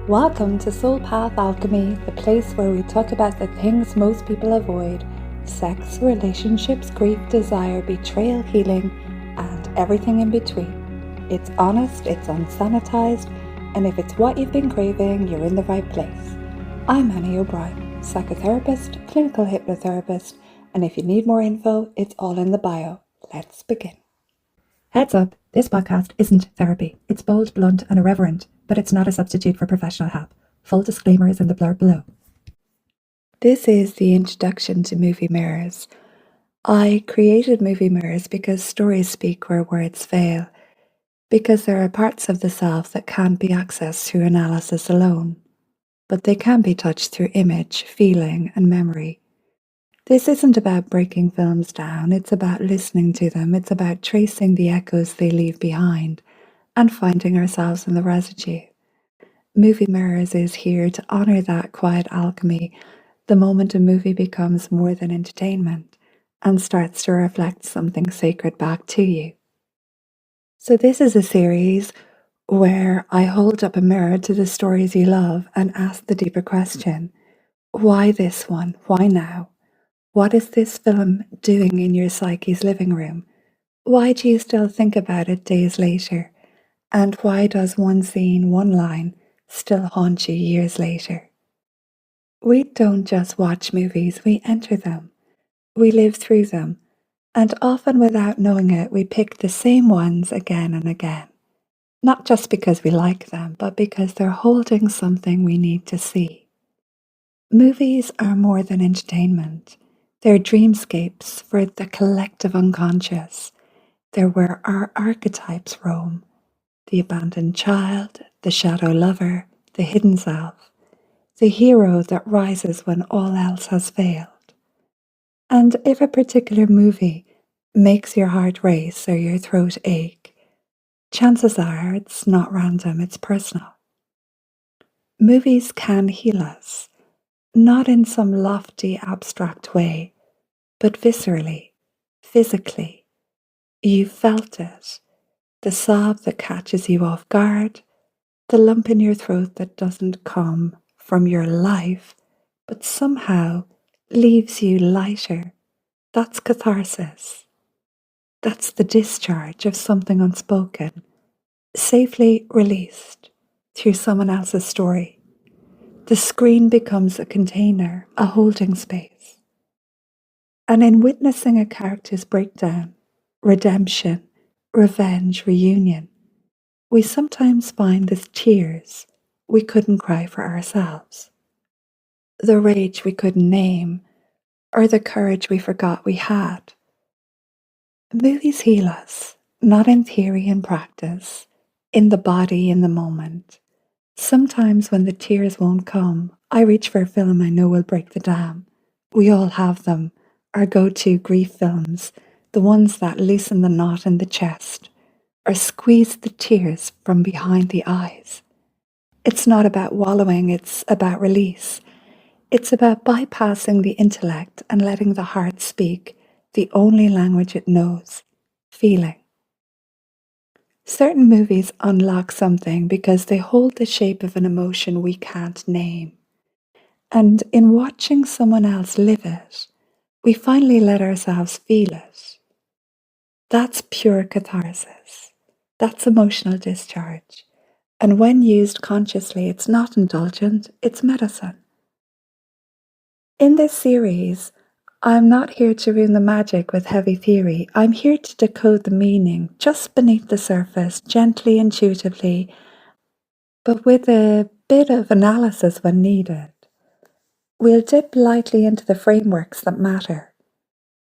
Welcome to Soul Path Alchemy, the place where we talk about the things most people avoid: sex, relationships, grief, desire, betrayal, healing, and everything in between. It's honest, it's unsanitized, and if it's what you've been craving, you're in the right place. I'm Annie O'Brien, psychotherapist, clinical hypnotherapist, and if you need more info, it's all in the bio. Let's begin. Heads up, this podcast isn't therapy. It's bold, blunt, and irreverent, but it's not a substitute for professional help. Full disclaimer is in the blurb below. This is the introduction to Movie Mirrors. I created Movie Mirrors because stories speak where words fail, because there are parts of the self that can't be accessed through analysis alone, but they can be touched through image, feeling, and memory. This isn't about breaking films down, it's about listening to them, it's about tracing the echoes they leave behind and finding ourselves in the residue. Movie Mirrors is here to honour that quiet alchemy, the moment a movie becomes more than entertainment and starts to reflect something sacred back to you. So this is a series where I hold up a mirror to the stories you love and ask the deeper question: why this one? Why now? What is this film doing in your psyche's living room? Why do you still think about it days later? And why does one scene, one line, still haunt you years later? We don't just watch movies, we enter them. We live through them. And often without knowing it, we pick the same ones again and again. Not just because we like them, but because they're holding something we need to see. Movies are more than entertainment. They're dreamscapes for the collective unconscious. They're where our archetypes roam: the abandoned child, the shadow lover, the hidden self, the hero that rises when all else has failed. And if a particular movie makes your heart race or your throat ache, chances are it's not random, it's personal. Movies can heal us, not in some lofty, abstract way, but viscerally, physically. You felt it, the sob that catches you off guard, the lump in your throat that doesn't come from your life, but somehow leaves you lighter. That's catharsis. That's the discharge of something unspoken, safely released through someone else's story. The screen becomes a container, a holding space. And in witnessing a character's breakdown, redemption, revenge, reunion, we sometimes find the tears we couldn't cry for ourselves, the rage we couldn't name, or the courage we forgot we had. Movies heal us, not in theory and practice, in the body, in the moment. Sometimes when the tears won't come, I reach for a film I know will break the dam. We all have them, our go-to grief films, the ones that loosen the knot in the chest, or squeeze the tears from behind the eyes. It's not about wallowing, it's about release. It's about bypassing the intellect and letting the heart speak the only language it knows: feeling. Certain movies unlock something because they hold the shape of an emotion we can't name. And in watching someone else live it, we finally let ourselves feel it. That's pure catharsis. That's emotional discharge. And when used consciously, it's not indulgent, it's medicine. In this series, I'm not here to ruin the magic with heavy theory. I'm here to decode the meaning just beneath the surface, gently, intuitively, but with a bit of analysis when needed. We'll dip lightly into the frameworks that matter.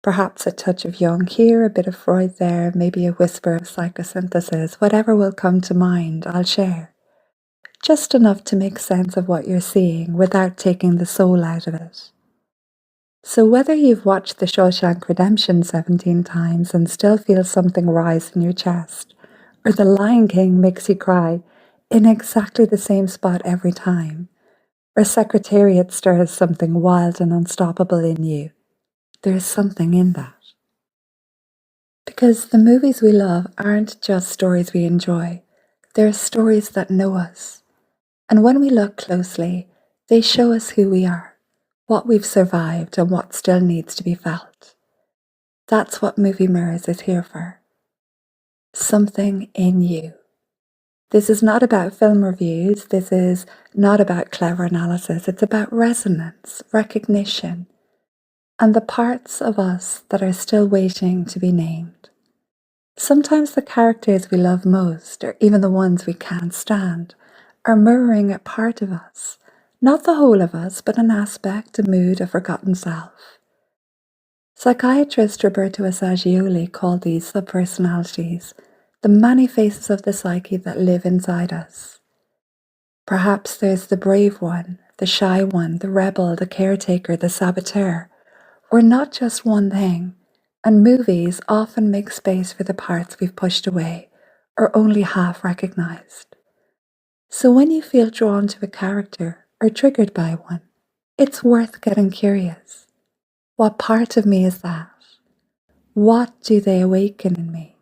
Perhaps a touch of Jung here, a bit of Freud there, maybe a whisper of psychosynthesis. Whatever will come to mind, I'll share. Just enough to make sense of what you're seeing without taking the soul out of it. So whether you've watched The Shawshank Redemption 17 times and still feel something rise in your chest, or The Lion King makes you cry in exactly the same spot every time, or Secretariat stirs something wild and unstoppable in you, there's something in that. Because the movies we love aren't just stories we enjoy, they're stories that know us. And when we look closely, they show us who we are, what we've survived, and what still needs to be felt. That's what Movie Mirrors is here for. Something in you. This is not about film reviews. This is not about clever analysis. It's about resonance, recognition, and the parts of us that are still waiting to be named. Sometimes the characters we love most, or even the ones we can't stand, are mirroring a part of us. Not the whole of us, but an aspect, a mood, a forgotten self. Psychiatrist Roberto Assagioli called these subpersonalities the many faces of the psyche that live inside us. Perhaps there's the brave one, the shy one, the rebel, the caretaker, the saboteur. We're not just one thing, and movies often make space for the parts we've pushed away or only half recognized. So when you feel drawn to a character or triggered by one, it's worth getting curious. What part of me is that? What do they awaken in me?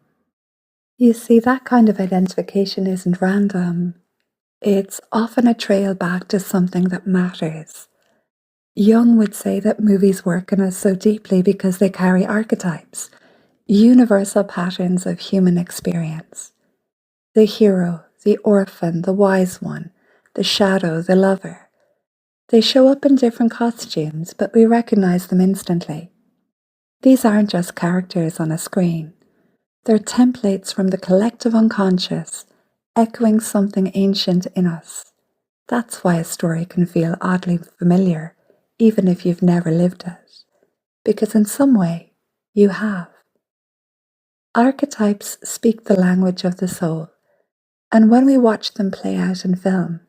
You see, that kind of identification isn't random. It's often a trail back to something that matters. Jung would say that movies work in us so deeply because they carry archetypes, universal patterns of human experience. The hero, the orphan, the wise one, the shadow, the lover. They show up in different costumes, but we recognize them instantly. These aren't just characters on a screen. They're templates from the collective unconscious, echoing something ancient in us. That's why a story can feel oddly familiar, even if you've never lived it, because in some way, you have. Archetypes speak the language of the soul, and when we watch them play out in film,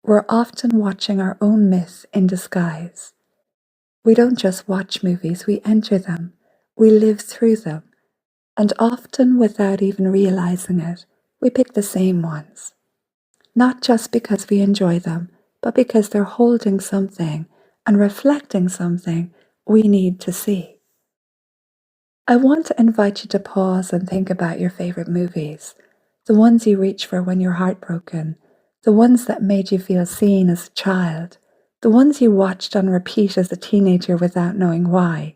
we're often watching our own myth in disguise. We don't just watch movies, we enter them, we live through them, and often without even realizing it, we pick the same ones. Not just because we enjoy them, but because they're holding something and reflecting something we need to see. I want to invite you to pause and think about your favorite movies, the ones you reach for when you're heartbroken, the ones that made you feel seen as a child, the ones you watched on repeat as a teenager without knowing why,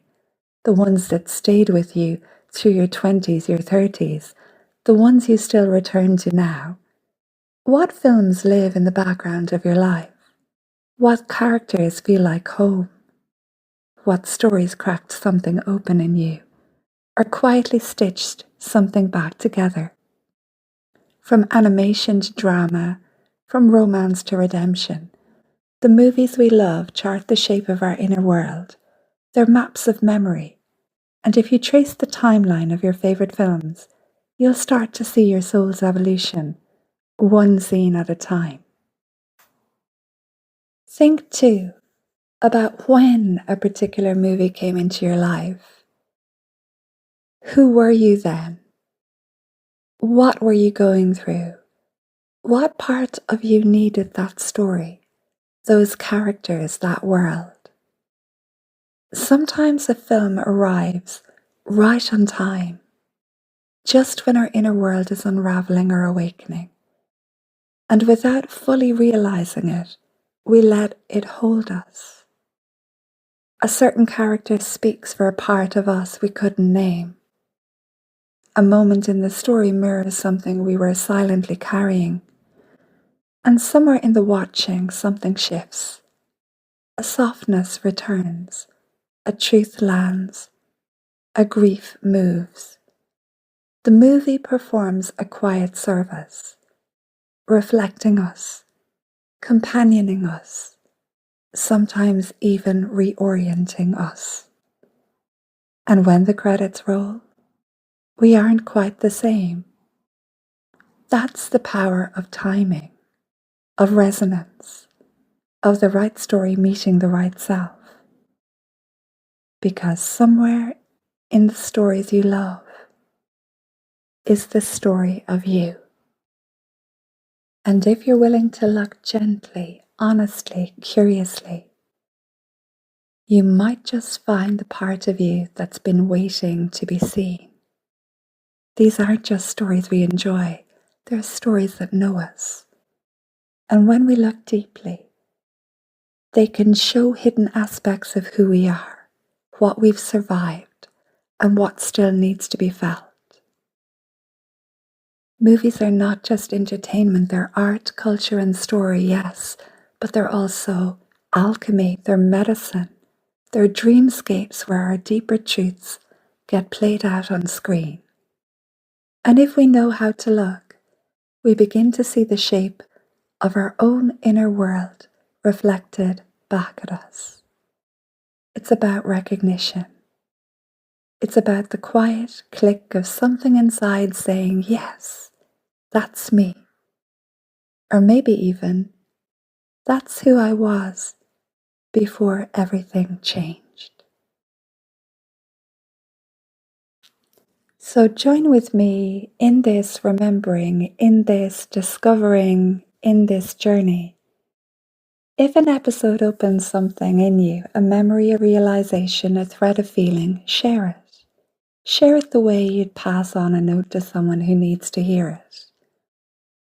the ones that stayed with you through your 20s, your 30s, the ones you still return to now. What films live in the background of your life? What characters feel like home? What stories cracked something open in you, or quietly stitched something back together? From animation to drama, from romance to redemption, the movies we love chart the shape of our inner world. They're maps of memory, and if you trace the timeline of your favorite films, you'll start to see your soul's evolution, one scene at a time. Think too about when a particular movie came into your life. Who were you then? What were you going through? What part of you needed that story, those characters, that world? Sometimes a film arrives right on time, just when our inner world is unraveling or awakening. And without fully realizing it, we let it hold us. A certain character speaks for a part of us we couldn't name. A moment in the story mirrors something we were silently carrying. And somewhere in the watching, something shifts. A softness returns, a truth lands, a grief moves. The movie performs a quiet service, reflecting us, companioning us, sometimes even reorienting us. And when the credits roll, we aren't quite the same. That's the power of timing, of resonance, of the right story meeting the right self. Because somewhere in the stories you love is the story of you. And if you're willing to look gently, honestly, curiously, you might just find the part of you that's been waiting to be seen. These aren't just stories we enjoy, they're stories that know us. And when we look deeply, they can show hidden aspects of who we are, what we've survived, and what still needs to be felt. Movies are not just entertainment, they're art, culture, and story, yes, but they're also alchemy, they're medicine, they're dreamscapes where our deeper truths get played out on screen. And if we know how to look, we begin to see the shape of our own inner world reflected back at us. It's about recognition. It's about the quiet click of something inside saying, yes, that's me. Or maybe even, that's who I was before everything changed. So join with me in this remembering, in this discovering, in this journey. If an episode opens something in you, a memory, a realization, a thread of feeling, share it. Share it the way you'd pass on a note to someone who needs to hear it.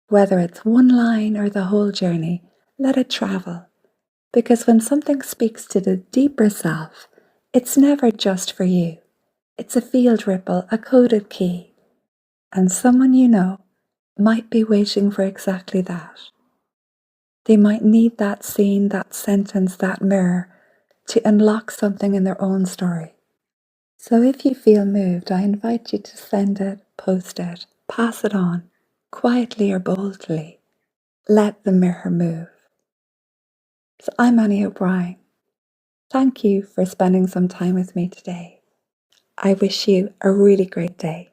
Whether it's one line or the whole journey, let it travel. Because when something speaks to the deeper self, it's never just for you. It's a field ripple, a coded key. And someone you know might be waiting for exactly that. They might need that scene, that sentence, that mirror to unlock something in their own story. So if you feel moved, I invite you to send it, post it, pass it on, quietly or boldly. Let the mirror move. So I'm Annie O'Brien. Thank you for spending some time with me today. I wish you a really great day.